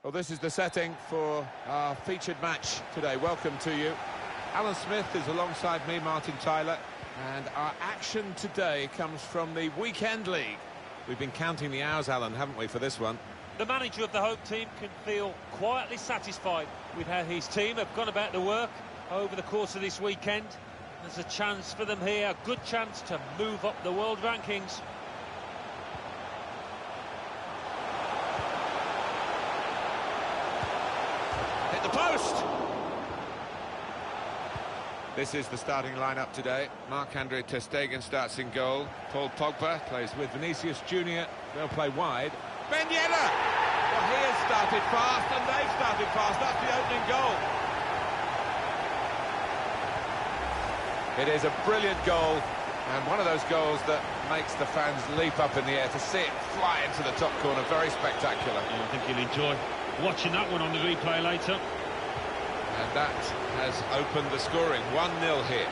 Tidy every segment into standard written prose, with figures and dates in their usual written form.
Well, this is the setting for our featured match today. Welcome to you. Alan Smith is alongside me, Martin Tyler, and our action today comes from the Weekend League. We've been counting the hours, Alan, haven't we, for this one? The manager of the home team can feel quietly satisfied with how his team have gone about the work over the course of this weekend. There's a chance for them here, a good chance to move up the world rankings. Hit the post! This is the starting lineup today. Marc-Andre ter Stegen starts in goal. Paul Pogba plays with Vinicius Junior. They'll play wide. Ben Yedder! Well, he has started fast, and they've started fast. That's the opening goal. It is a brilliant goal, and one of those goals that makes the fans leap up in the air to see it fly into the top corner. Very spectacular. Yeah, I think you'll enjoy watching that one on the replay later. And that has opened the scoring. 1-0 here.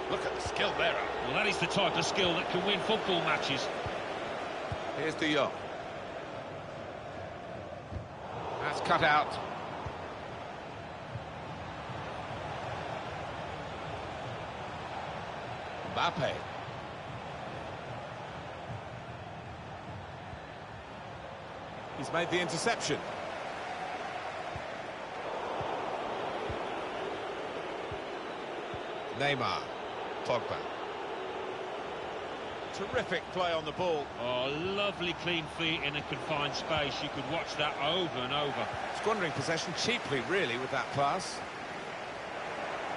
Look at the skill there. Well, that is the type of skill that can win football matches. Here's De Jong. That's cut out. Mbappe. He's made the interception. Neymar. Pogba. Terrific play on the ball. Oh, lovely clean feet in a confined space. You could watch that over and over. Squandering possession cheaply, really, with that pass.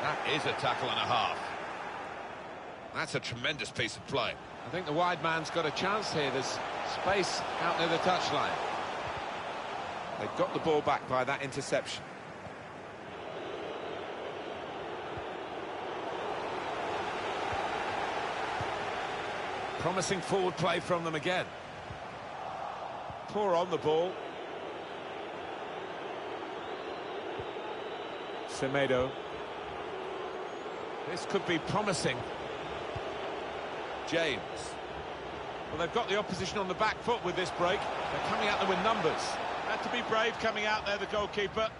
That is a tackle and a half. That's a tremendous piece of play. I think the wide man's got a chance here. There's space out near the touchline. They've got the ball back by that interception. Promising forward play from them again. Poor on the ball. Semedo. This could be promising. James. Well, they've got the opposition on the back foot with this break. They're coming at them with numbers. Had to be brave coming out there, the goalkeeper.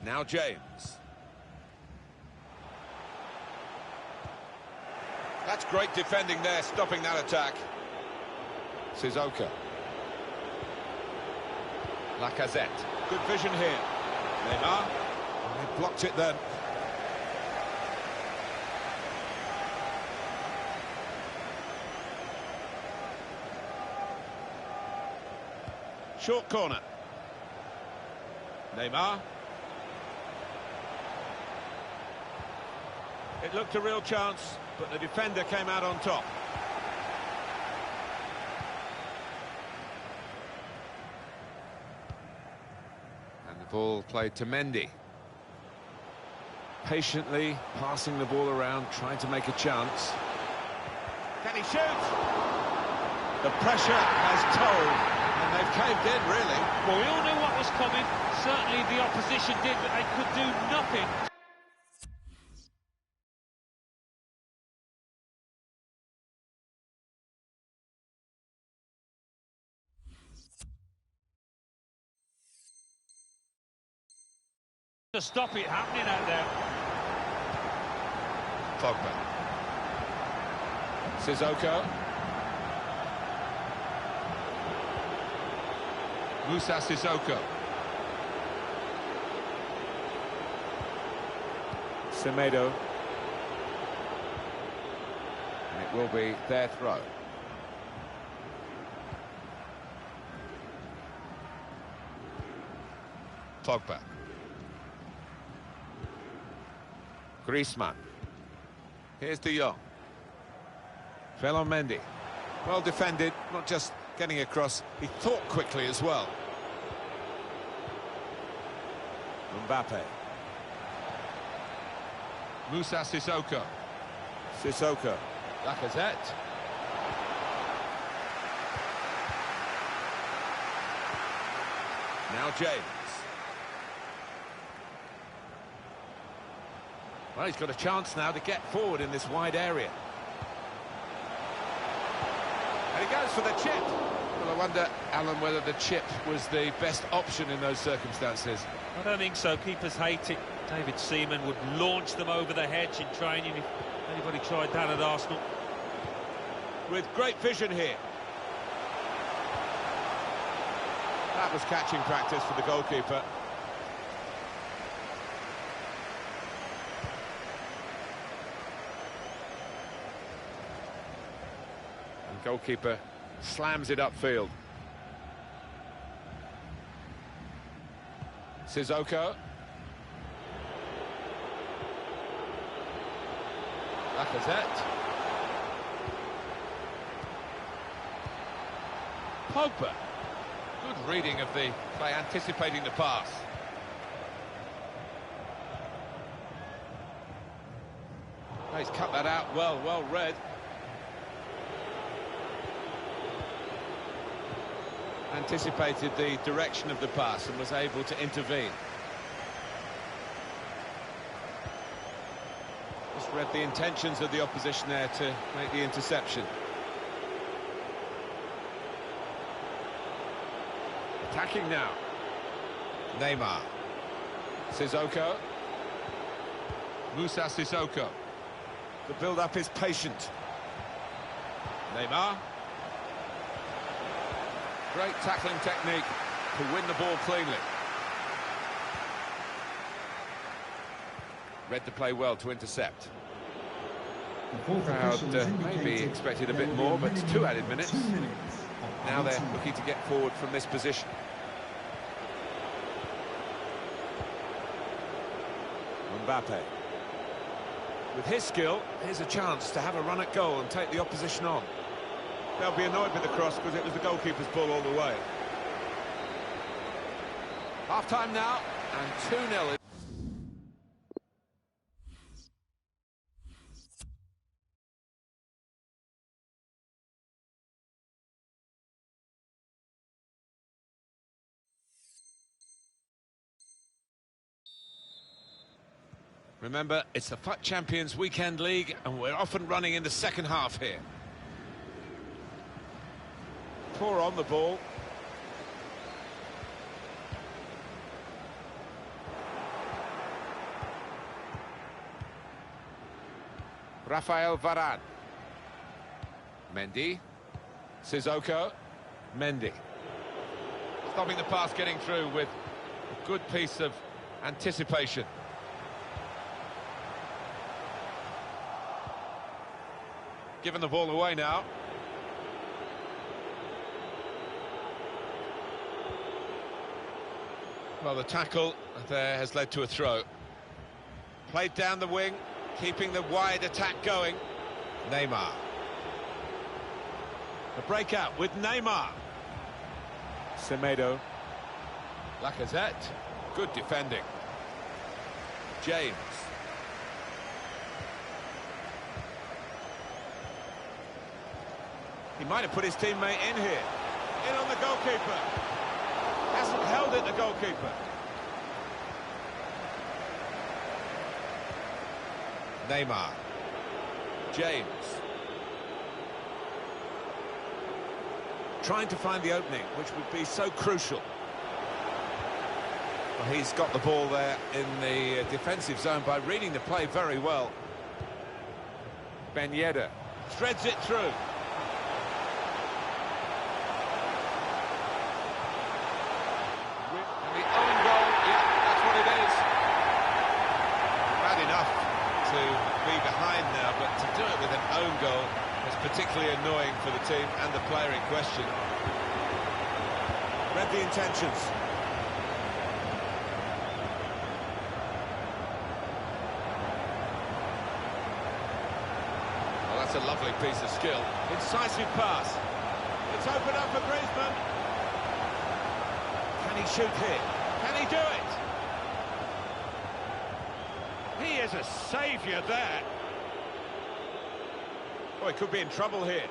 Now James. That's great defending there, stopping that attack. Sissoko. Lacazette. Good vision here. Neymar. They blocked it then. Short corner. Neymar. It looked a real chance, but the defender came out on top. And the ball played to Mendy. Patiently passing the ball around, trying to make a chance. Can he shoot? The pressure has told. And they've caved in, really. Well, we all knew what was coming. Certainly the opposition did, but they could do nothing. To stop it happening out there. Pogba. Sissoko. Moussa Sissoko. Semedo. And it will be their throw. Pogba. Griezmann. Here's De Jong. Fell on Mendy. Well defended, not just getting across, he thought quickly as well. Mbappe. Moussa Sissoko. Sissoko. Lacazette. Now James. Well, he's got a chance now to get forward in this wide area. And he goes for the chip. Well, I wonder, Alan, whether the chip was the best option in those circumstances. I don't think so. Keepers hate it. David Seaman would launch them over the hedge in training if anybody tried that at Arsenal. With great vision here. That was catching practice for the goalkeeper. And goalkeeper slams it upfield. Sissoko. Lacazette. Pogba. Good reading of the play, anticipating the pass. Oh, he's cut that out well read. Anticipated the direction of the pass and was able to intervene. Just read the intentions of the opposition there to make the interception. Attacking now. Neymar. Sissoko. Moussa Sissoko. The build-up is patient. Neymar. Great tackling technique to win the ball cleanly. Read the play well to intercept. Crowd maybe expected a bit more, but it's 2 added minutes. Now they're looking to get forward from this position. Mbappe. With his skill, here's a chance to have a run at goal and take the opposition on. They'll be annoyed with the cross because it was the goalkeeper's ball all the way. Half-time now, and 2-0. Remember, it's the FUT Champions Weekend League, and we're off and running in the second half here. Poor on the ball. Rafael Varane. Mendy. Sissoko. Mendy. Stopping the pass getting through with a good piece of anticipation. Giving the ball away now. Well, the tackle there has led to a throw. Played down the wing, keeping the wide attack going. Neymar. The breakout with Neymar. Semedo. Lacazette. Good defending. James. He might have put his teammate in here. In on the goalkeeper. Hasn't held it, the goalkeeper. Neymar. James. Trying to find the opening, which would be so crucial. Well, he's got the ball there in the defensive zone by reading the play very well. Ben Yedder threads it through. Own goal is particularly annoying for the team and the player in question. Read the intentions. Well, that's a lovely piece of skill. Incisive pass. It's opened up for Griezmann. Can he shoot here? Can he do it? He is a saviour there. Oh, he could be in trouble here.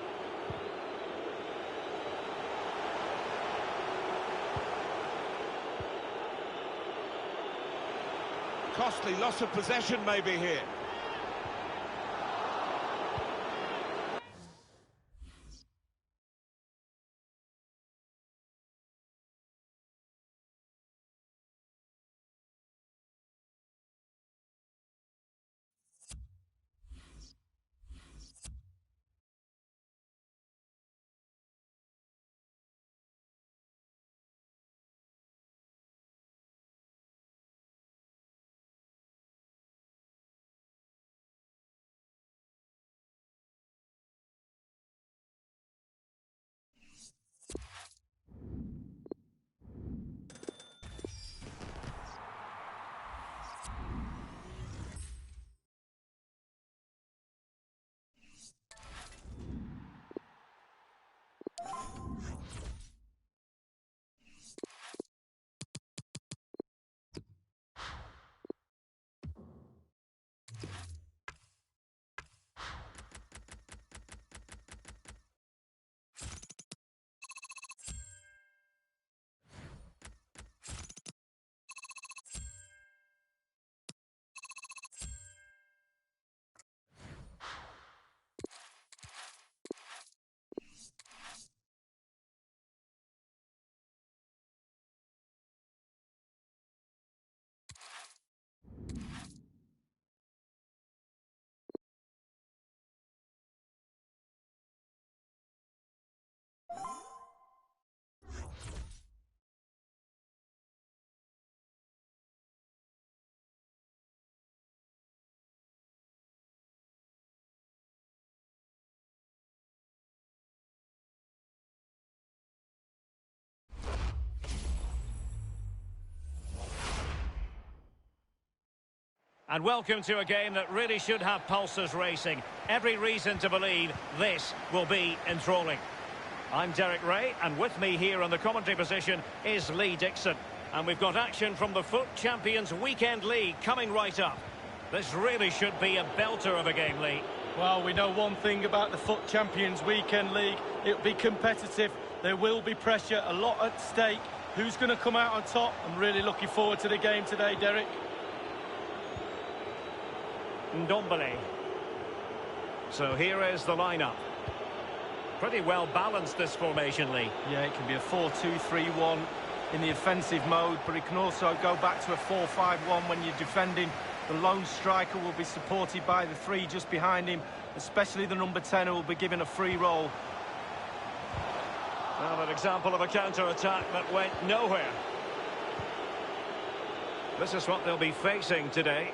Costly loss of possession maybe here. And welcome to a game that really should have pulses racing. Every reason to believe this will be enthralling. I'm Derek Ray, and with me here on the commentary position is Lee Dixon. And we've got action from the FUT Champions Weekend League coming right up. This really should be a belter of a game, Lee. Well, we know one thing about the FUT Champions Weekend League. It'll be competitive. There will be pressure, a lot at stake. Who's going to come out on top? I'm really looking forward to the game today, Derek. Ndombele. So here is the lineup. Pretty well balanced, this formation, Lee. Yeah, it can be a 4-2-3-1 in the offensive mode, but it can also go back to a 4-5-1 when you're defending. The lone striker will be supported by the three just behind him, especially the number 10 who will be given a free roll. Well, an example of a counter-attack that went nowhere. This is what they'll be facing today.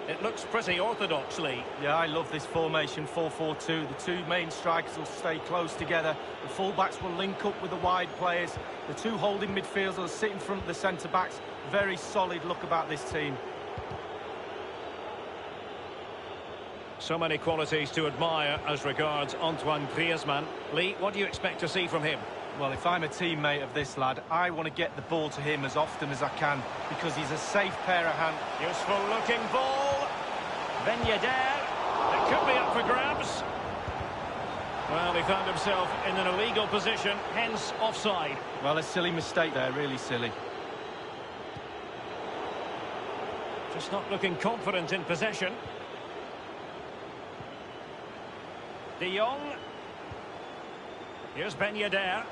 It looks pretty orthodox, Lee. Yeah, I love this formation, 4-4-2. The two main strikers will stay close together. The full-backs will link up with the wide players. The two holding midfielders will sit in front of the centre-backs. Very solid look about this team. So many qualities to admire as regards Antoine Griezmann. Lee, what do you expect to see from him? Well, if I'm a teammate of this lad, I want to get the ball to him as often as I can because he's a safe pair of hands. Useful looking ball. Ben Yedder. It could be up for grabs. Well, he found himself in an illegal position, hence offside. Well, a silly mistake there, really silly. Just not looking confident in possession. De Jong. Here's Ben Yedder,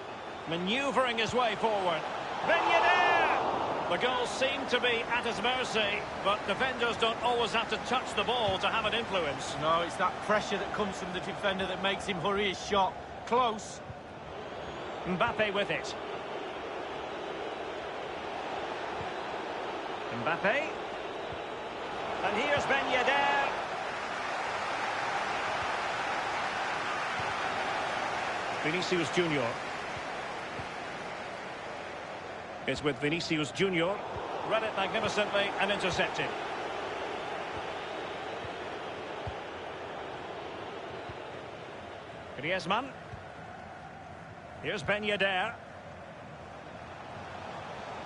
manoeuvring his way forward. Ben Yedder! The goals seem to be at his mercy, but defenders don't always have to touch the ball to have an influence. No, it's that pressure that comes from the defender that makes him hurry his shot. Close. Mbappe with it. Mbappe. And here's Ben Yedder. Vinicius Junior. It's with Vinicius Junior. Read it magnificently and intercepted. Griezmann. Here's Ben Yedder.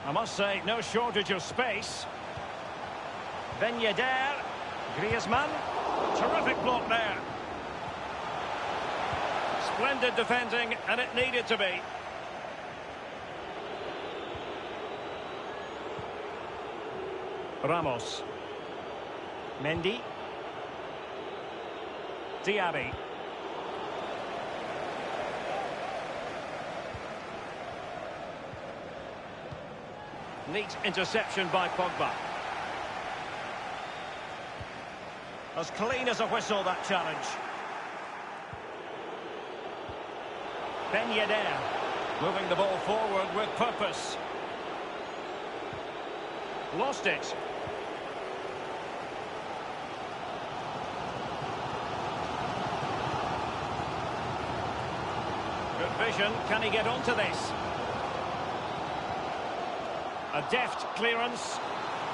I must say, no shortage of space. Ben Yedder. Griezmann. Terrific block there. Splendid defending, and it needed to be. Ramos. Mendy. Diaby. Neat interception by Pogba. As clean as a whistle, that challenge. Ben Yedder moving the ball forward with purpose. Lost it. Good vision. Can he get onto this? A deft clearance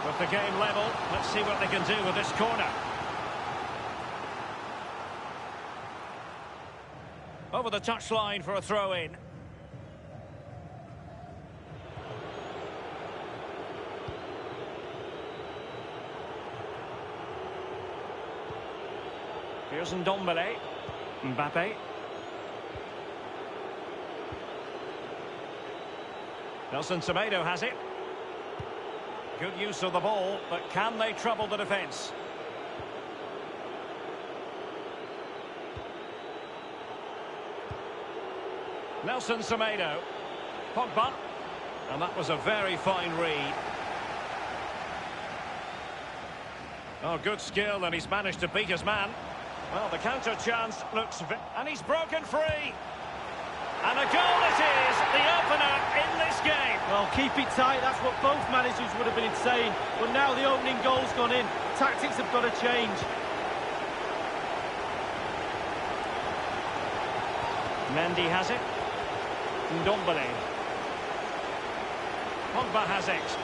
with the game level. Let's see what they can do with this corner. Over the touchline for a throw-in. Here's Ndombele. Mbappe. Nelson Semedo has it. Good use of the ball, but can they trouble the defence? Nelson Semedo. Pogba. And that was a very fine read. Oh, good skill, and he's managed to beat his man. Well, the counter chance looks... And he's broken free. And a goal it is, the opener in this game. Well, keep it tight, that's what both managers would have been saying. But now the opening goal's gone in. Tactics have got to change. Mendy has it. Ndombele. Pogba has it.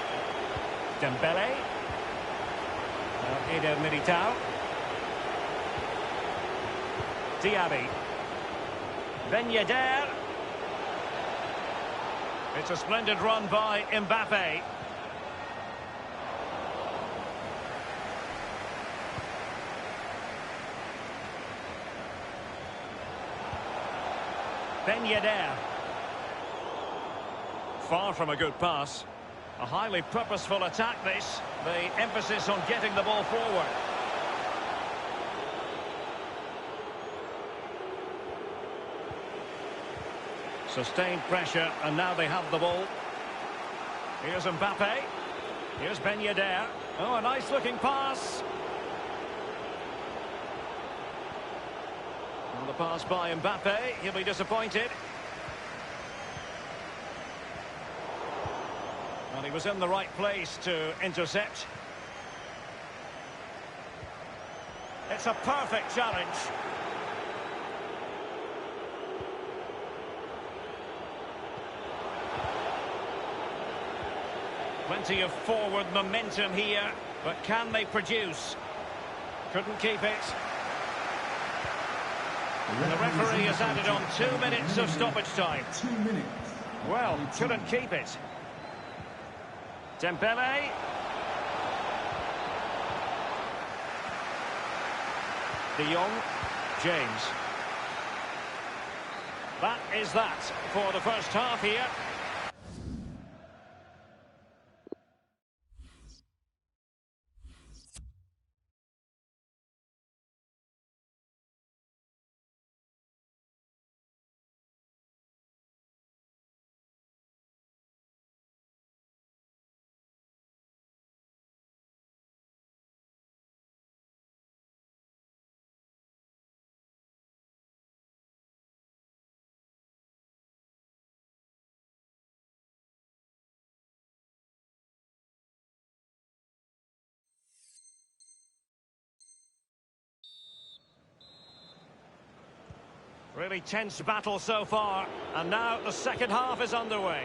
Dembele. Eder Militao. Diaby. Ben Yedder. It's a splendid run by Mbappe. Ben Yedder. Far from a good pass. A highly purposeful attack this. The emphasis on getting the ball forward. Sustained pressure, and now they have the ball. Here's Mbappe. Here's Ben Yedder. Oh, a nice-looking pass. And the pass by Mbappe. He'll be disappointed. And he was in the right place to intercept. It's a perfect challenge. Plenty of forward momentum here, but can they produce? Couldn't keep it. And the referee has added on 2 minutes of stoppage time. 2 minutes. Well, couldn't keep it. Dembele. De Jong. James. That is that for the first half here. Really tense battle so far, and now the second half is underway.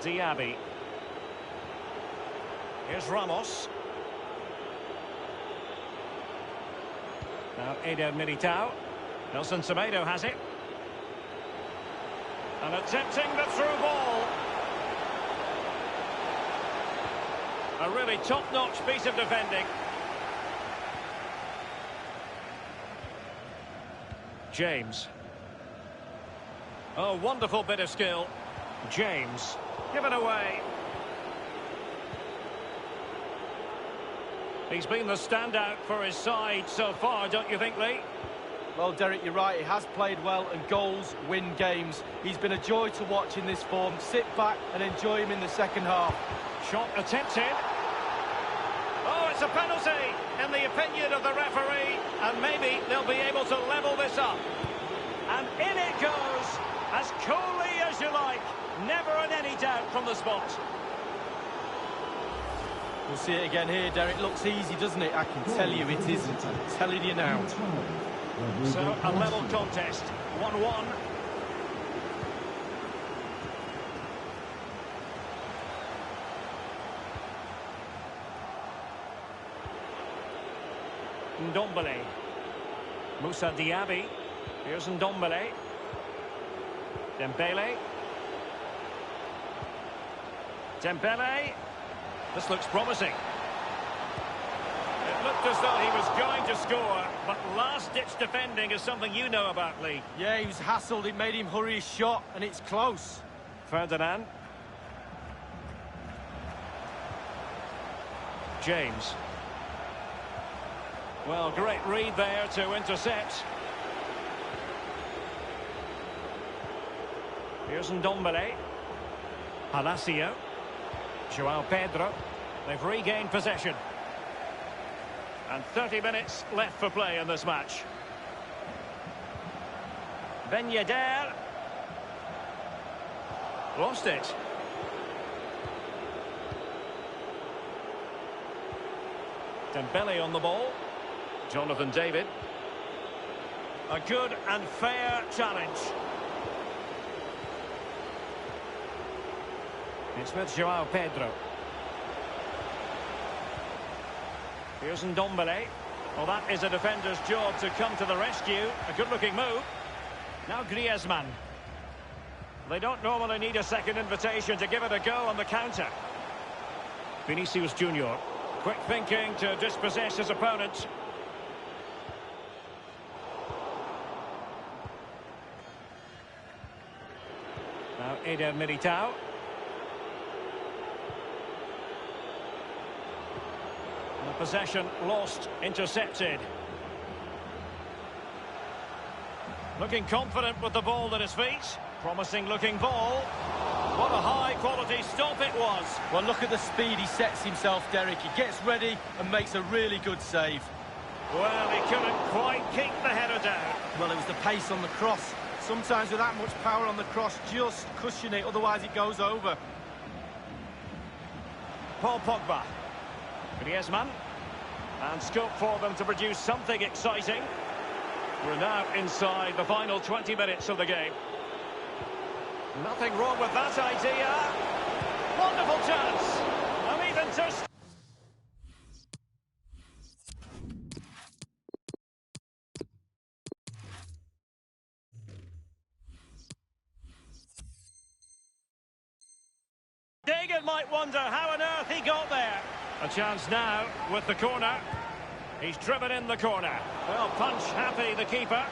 Diaby. Here's Ramos. Now Eder Militao. Nelson Semedo has it. And attempting the through ball. A really top-notch piece of defending. James. Oh, wonderful bit of skill. James. Given away. He's been the standout for his side so far, don't you think, Lee? Well, Derek, you're right. He has played well, and goals win games. He's been a joy to watch in this form. Sit back and enjoy him in the second half. Shot attempted. Oh, it's a penalty, in the opinion of the referee, and maybe they'll be able to level this up. And in it goes, as coolly as you like. Never in any doubt from the spot. We'll see it again here, Derek. Looks easy, doesn't it? I can tell you it isn't. I'm telling you now. So, a level contest, 1-1. Ndombele. Moussa Diaby. Here's Ndombele. Dembele. Dembele. This looks promising. It looked as though he was going to score, but last-ditch defending is something you know about, Lee. Yeah, he was hassled. It made him hurry his shot, and it's close. Ferdinand. James. Well, great read there to intercept. Here's Ndombele. Palacio. João Pedro. They've regained possession. And 30 minutes left for play in this match. Ben Yedder. Lost it. Dembele on the ball. Jonathan David. A good and fair challenge. It's with João Pedro. Here's Ndombele. Well, that is a defender's job to come to the rescue. A good-looking move. Now Griezmann. They don't normally need a second invitation to give it a go on the counter. Vinicius Junior. Quick thinking to dispossess his opponent. Now Eder Militao. And the possession lost, intercepted. Looking confident with the ball at his feet. Promising looking ball. What a high-quality stop it was. Well, look at the speed he sets himself, Derek. He gets ready and makes a really good save. Well, he couldn't quite keep the header down. Well, it was the pace on the cross. Sometimes with that much power on the cross, just cushion it, otherwise it goes over. Paul Pogba. Griezmann. And scope for them to produce something exciting. We're now inside the final 20 minutes of the game. Nothing wrong with that idea. Wonderful chance. And even just... Dagan might wonder how on earth he got there. A chance now with the corner. He's driven in the corner. Well, punch happy, the keeper.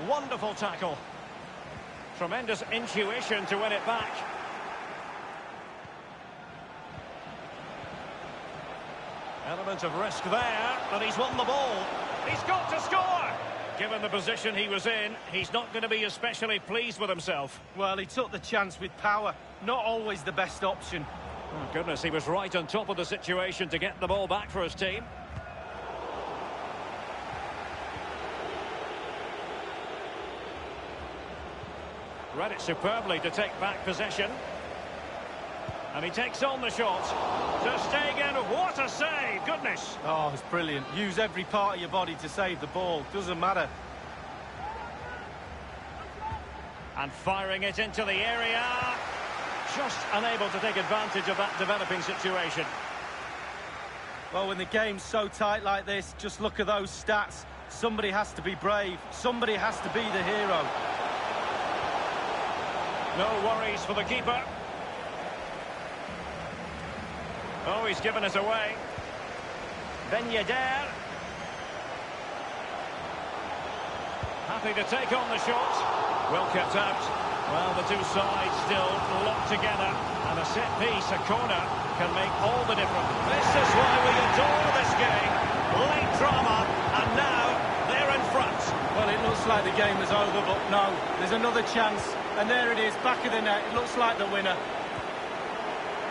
Wonderful tackle. Tremendous intuition to win it back. Element of risk there, but he's won the ball. He's got to score! Given the position he was in, he's not going to be especially pleased with himself. Well, he took the chance with power. Not always the best option. Oh, goodness, he was right on top of the situation to get the ball back for his team. Read it superbly to take back possession. And he takes on the shot. Ter Stegen, what a save! Goodness! Oh, it's brilliant. Use every part of your body to save the ball. Doesn't matter. And firing it into the area. Just unable to take advantage of that developing situation. Well, when the game's so tight like this, just look at those stats. Somebody has to be brave. Somebody has to be the hero. No worries for the keeper. Oh, he's given us away. Ben Yedder. Happy to take on the shot. Well kept out. Well, the two sides still locked together. And a set piece, a corner, can make all the difference. This is why we adore this game. Late drama, and now they're in front. Well, it looks like the game is over, but no. There's another chance. And there it is, back of the net. It looks like the winner.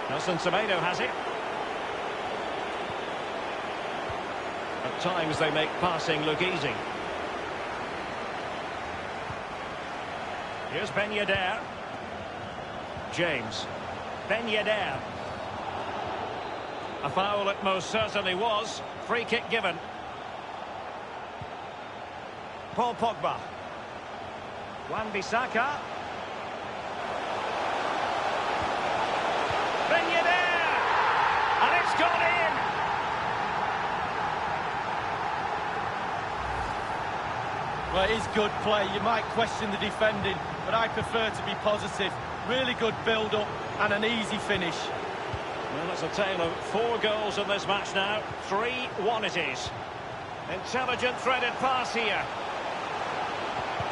Nelson Semedo has it. At times they make passing look easy. Here's Ben Yedder. James. Ben Yedder. A foul it most certainly was. Free kick given. Paul Pogba. Wan-Bissaka. Ben Yedder! And it's gone in! Well, it is good play. You might question the defending, but I prefer to be positive. Really good build-up and an easy finish. Well, it's a tale of 4 goals in this match now. 3-1 it is. Intelligent threaded pass here.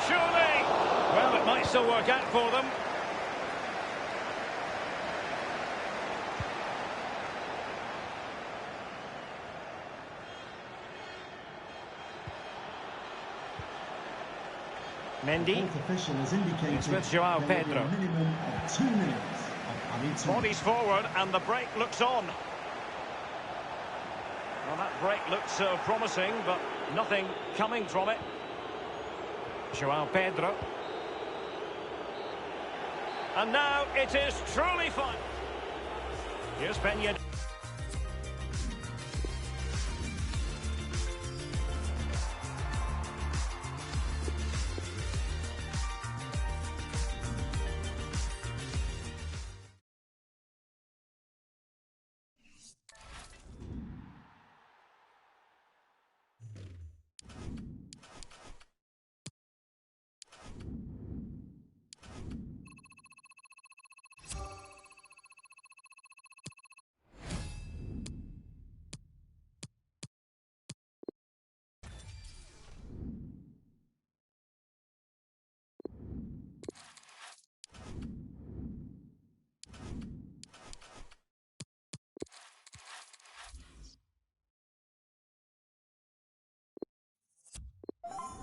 Surely! Well, it might still work out for them. Mendy. It's with João Pedro. Minimum of 2 minutes of added time. Bodies forward and the break looks on. Well, that break looks promising, but nothing coming from it. João Pedro. And now it is truly fun. Here's Ben Yedder. 2.